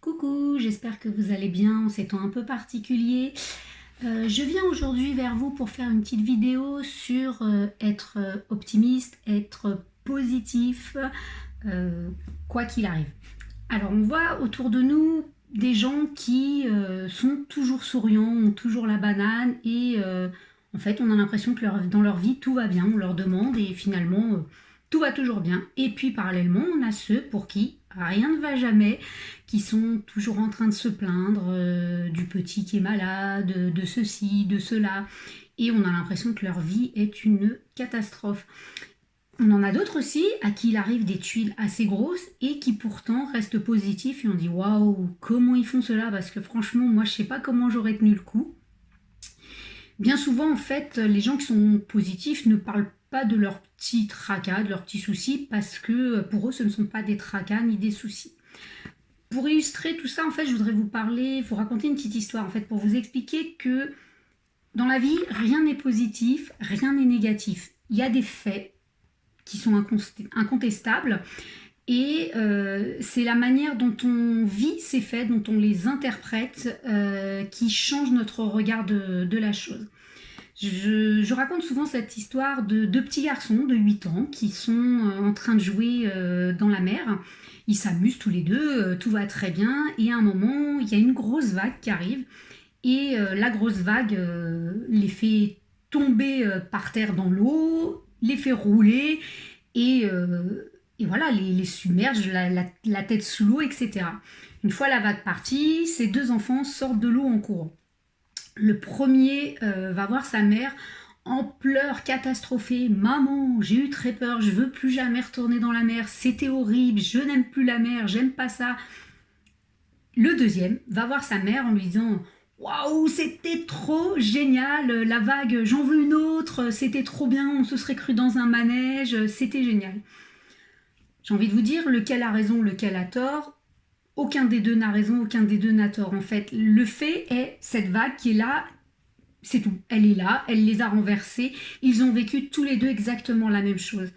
Coucou, j'espère que vous allez bien en ces temps un peu particuliers. Je viens aujourd'hui vers vous pour faire une petite vidéo sur être optimiste, être positif, quoi qu'il arrive. Alors on voit autour de nous des gens qui sont toujours souriants, ont toujours la banane et en fait on a l'impression que dans leur vie tout va bien, on leur demande et finalement tout va toujours bien. Et puis parallèlement on a ceux pour qui rien ne va jamais, qui sont toujours en train de se plaindre du petit qui est malade, de ceci, de cela et on a l'impression que leur vie est une catastrophe. On en a d'autres aussi à qui il arrive des tuiles assez grosses et qui pourtant restent positifs et on dit waouh, comment ils font cela, parce que franchement moi je sais pas comment j'aurais tenu le coup. Bien souvent en fait les gens qui sont positifs ne parlent pas de leurs petits tracas, de leurs petits soucis, parce que pour eux ce ne sont pas des tracas ni des soucis. Pour illustrer tout ça en fait je voudrais vous raconter une petite histoire en fait pour vous expliquer que dans la vie rien n'est positif, rien n'est négatif. Il y a des faits qui sont incontestables et c'est la manière dont on vit ces faits, dont on les interprète qui change notre regard de la chose. Je raconte souvent cette histoire de deux petits garçons de 8 ans qui sont en train de jouer dans la mer. Ils s'amusent tous les deux, tout va très bien et à un moment il y a une grosse vague qui arrive et la grosse vague les fait tomber par terre dans l'eau, les fait rouler et voilà, les submerge, la tête sous l'eau, etc. Une fois la vague partie, ces deux enfants sortent de l'eau en courant. Le premier va voir sa mère en pleurs, catastrophée. Maman, j'ai eu très peur, je veux plus jamais retourner dans la mer, c'était horrible, je n'aime plus la mer, j'aime pas ça. Le deuxième va voir sa mère en lui disant waouh, c'était trop génial, la vague, j'en veux une autre, c'était trop bien, on se serait cru dans un manège, c'était génial. J'ai envie de vous dire, lequel a raison, lequel a tort. Aucun des deux n'a raison, aucun des deux n'a tort. En fait, le fait est cette vague qui est là, c'est tout. Elle est là, elle les a renversés. Ils ont vécu tous les deux exactement la même chose.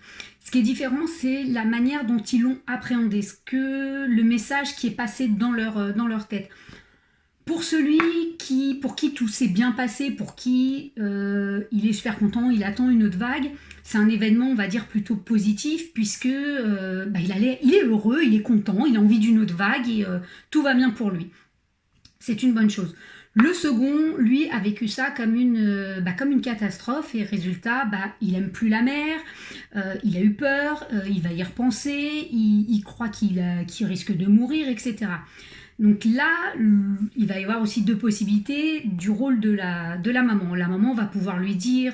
Ce qui est différent, c'est la manière dont ils l'ont appréhendé, le message qui est passé dans leur tête. Pour celui pour qui tout s'est bien passé, pour qui il est super content, il attend une autre vague, c'est un événement, on va dire, plutôt positif, puisque il est heureux, il est content, il a envie d'une autre vague et tout va bien pour lui. C'est une bonne chose. Le second, lui, a vécu ça comme une catastrophe et résultat, il aime plus la mer, il a eu peur, il va y repenser, il croit qu'il risque de mourir, etc. Donc là, il va y avoir aussi deux possibilités du rôle de la maman. La maman va pouvoir lui dire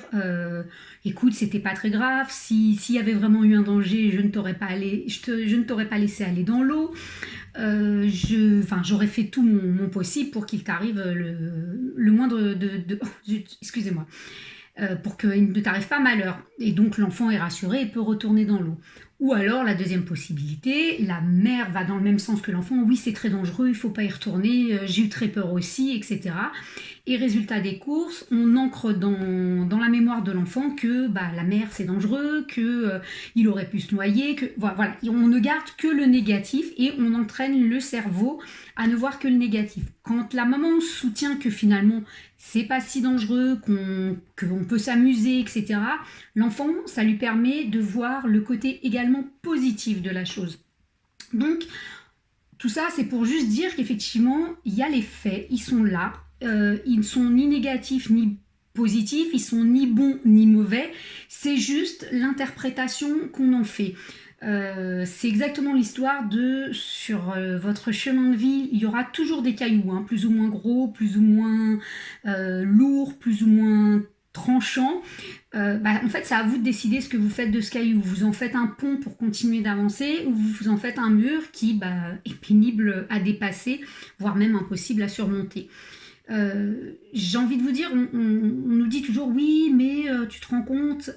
écoute, c'était pas très grave, s'il y avait vraiment eu un danger, je ne t'aurais pas laissé aller dans l'eau. J'aurais fait tout mon possible pour qu'il t'arrive le moindre excusez-moi. Pour qu'il ne t'arrive pas malheur. Et donc l'enfant est rassuré et peut retourner dans l'eau. Ou alors la deuxième possibilité, la mère va dans le même sens que l'enfant, oui c'est très dangereux, il ne faut pas y retourner, j'ai eu très peur aussi, etc. Et résultat des courses, on ancre dans la mémoire de l'enfant que la mer c'est dangereux, qu'il aurait pu se noyer, voilà. Et on ne garde que le négatif et on entraîne le cerveau à ne voir que le négatif. Quand la maman soutient que finalement c'est pas si dangereux, qu'on peut s'amuser, etc., l'enfant, ça lui permet de voir le côté également positif de la chose. Donc, tout ça, c'est pour juste dire qu'effectivement, il y a les faits, ils sont là, ils ne sont ni négatifs ni positifs, ils sont ni bons ni mauvais, c'est juste l'interprétation qu'on en fait. C'est exactement l'histoire sur votre chemin de vie, il y aura toujours des cailloux, plus ou moins gros, plus ou moins lourds, plus ou moins tranchants. En fait, c'est à vous de décider ce que vous faites de ce caillou. Vous en faites un pont pour continuer d'avancer ou vous en faites un mur qui est pénible à dépasser, voire même impossible à surmonter. J'ai envie de vous dire, on nous dit toujours oui, mais tu te rends compte,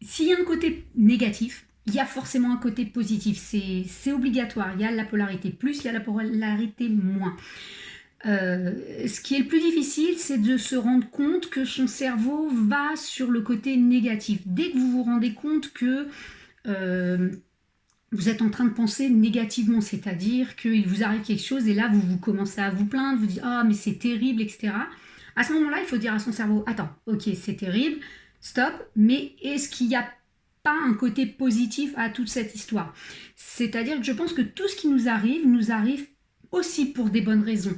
s'il y a un côté négatif, il y a forcément un côté positif, c'est obligatoire. Il y a la polarité plus, il y a la polarité moins. Ce qui est le plus difficile, c'est de se rendre compte que son cerveau va sur le côté négatif. Dès que vous vous rendez compte que vous êtes en train de penser négativement, c'est-à-dire qu'il vous arrive quelque chose et là, vous commencez à vous plaindre, vous dites « Ah, mais c'est terrible, etc. » À ce moment-là, il faut dire à son cerveau « Attends, ok, c'est terrible, stop, mais est-ce qu'il n'y a pas un côté positif à toute cette histoire ?» C'est-à-dire que je pense que tout ce qui nous arrive aussi pour des bonnes raisons.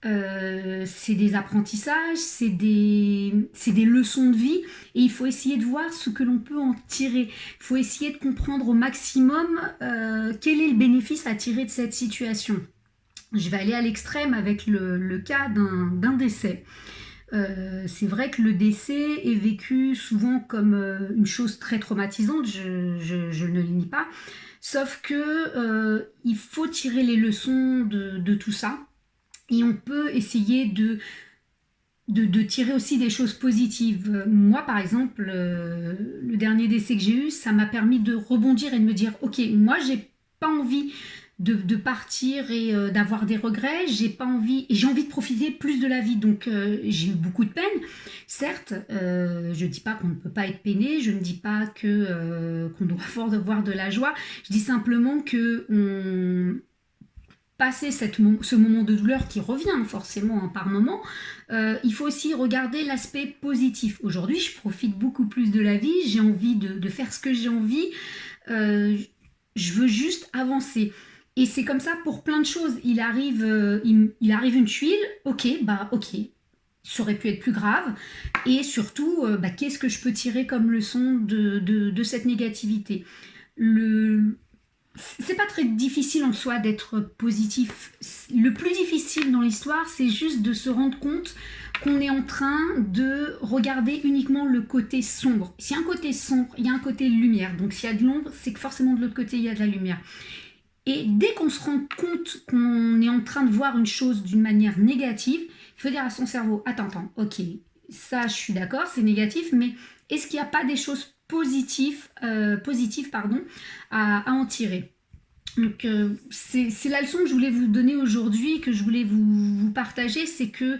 C'est des apprentissages, c'est des leçons de vie et il faut essayer de voir ce que l'on peut en tirer. Il faut essayer de comprendre au maximum quel est le bénéfice à tirer de cette situation. Je vais aller à l'extrême avec le cas d'un décès. C'est vrai que le décès est vécu souvent comme une chose très traumatisante, je ne le nie pas, sauf que il faut tirer les leçons de tout ça. Et on peut essayer de tirer aussi des choses positives. Moi, par exemple, le dernier décès que j'ai eu, ça m'a permis de rebondir et de me dire « Ok, moi, j'ai pas envie de partir et d'avoir des regrets, j'ai envie de profiter plus de la vie. » Donc, j'ai eu beaucoup de peine. Certes, je ne dis pas qu'on ne peut pas être peiné, je ne dis pas qu'on doit avoir de la joie. Je dis simplement que passer ce moment de douleur qui revient forcément par moment, il faut aussi regarder l'aspect positif. Aujourd'hui, je profite beaucoup plus de la vie, j'ai envie de faire ce que j'ai envie, je veux juste avancer. Et c'est comme ça pour plein de choses. Il arrive une tuile, ok, ça aurait pu être plus grave. Et surtout, qu'est-ce que je peux tirer comme leçon de cette négativité ? C'est pas très difficile en soi d'être positif. Le plus difficile dans l'histoire, c'est juste de se rendre compte qu'on est en train de regarder uniquement le côté sombre. S'il y a un côté sombre, il y a un côté lumière. Donc s'il y a de l'ombre, c'est que forcément de l'autre côté, il y a de la lumière. Et dès qu'on se rend compte qu'on est en train de voir une chose d'une manière négative, il faut dire à son cerveau, attends, ok, ça je suis d'accord, c'est négatif, mais est-ce qu'il n'y a pas des choses positives à en tirer? Donc c'est la leçon que je voulais vous donner aujourd'hui, que je voulais vous partager, c'est que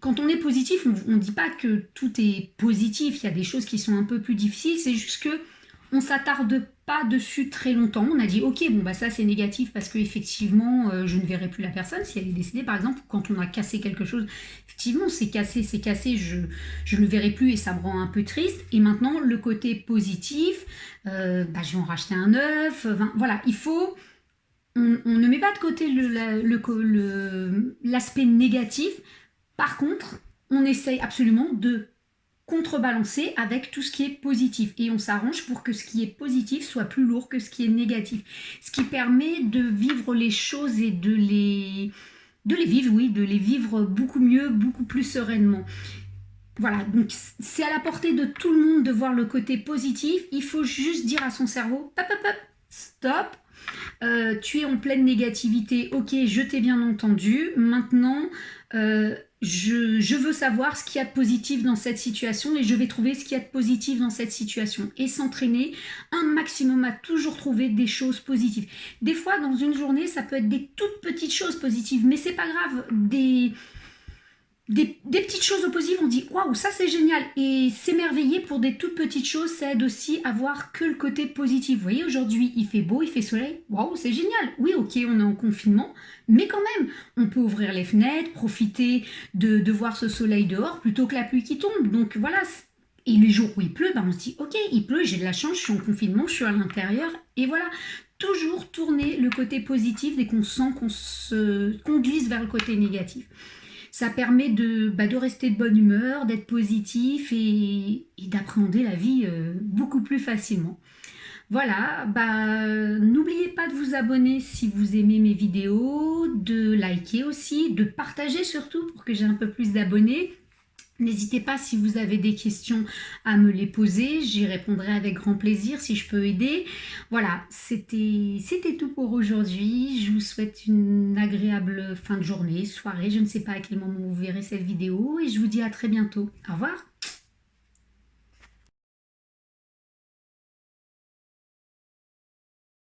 quand on est positif, on ne dit pas que tout est positif, il y a des choses qui sont un peu plus difficiles, c'est juste que on ne s'attarde pas dessus très longtemps. On a dit ok, ça c'est négatif parce que effectivement je ne verrai plus la personne si elle est décédée par exemple. Quand on a cassé quelque chose, effectivement c'est cassé, je ne le verrai plus et ça me rend un peu triste. Et maintenant le côté positif, je vais en racheter un neuf. Voilà, on ne met pas de côté l'aspect négatif. Par contre, on essaye absolument de contrebalancer avec tout ce qui est positif et on s'arrange pour que ce qui est positif soit plus lourd que ce qui est négatif, ce qui permet de vivre les choses et de les vivre beaucoup mieux, beaucoup plus sereinement. Voilà, donc c'est à la portée de tout le monde de voir le côté positif. Il faut juste dire à son cerveau stop, tu es en pleine négativité, ok, je t'ai bien entendu, maintenant je veux savoir ce qu'il y a de positif dans cette situation et je vais trouver ce qu'il y a de positif dans cette situation et s'entraîner un maximum à toujours trouver des choses positives. Des fois, dans une journée, ça peut être des toutes petites choses positives, mais c'est pas grave, des petites choses positives, on dit waouh, ça c'est génial. Et s'émerveiller pour des toutes petites choses, ça aide aussi à voir que le côté positif. Vous voyez, aujourd'hui il fait beau, il fait soleil, waouh, c'est génial. Oui, ok, on est en confinement, mais quand même, on peut ouvrir les fenêtres, profiter de voir ce soleil dehors plutôt que la pluie qui tombe. Donc voilà. Et les jours où il pleut, on se dit ok, il pleut, j'ai de la chance, je suis en confinement, je suis à l'intérieur. Et voilà, toujours tourner le côté positif dès qu'on sent qu'on glisse vers le côté négatif. Ça permet de rester de bonne humeur, d'être positif et d'appréhender la vie beaucoup plus facilement. Voilà, n'oubliez pas de vous abonner si vous aimez mes vidéos, de liker aussi, de partager surtout pour que j'ai un peu plus d'abonnés. N'hésitez pas si vous avez des questions à me les poser, j'y répondrai avec grand plaisir si je peux aider. Voilà, c'était tout pour aujourd'hui. Je vous souhaite une agréable fin de journée, soirée, je ne sais pas à quel moment vous verrez cette vidéo et je vous dis à très bientôt. Au revoir.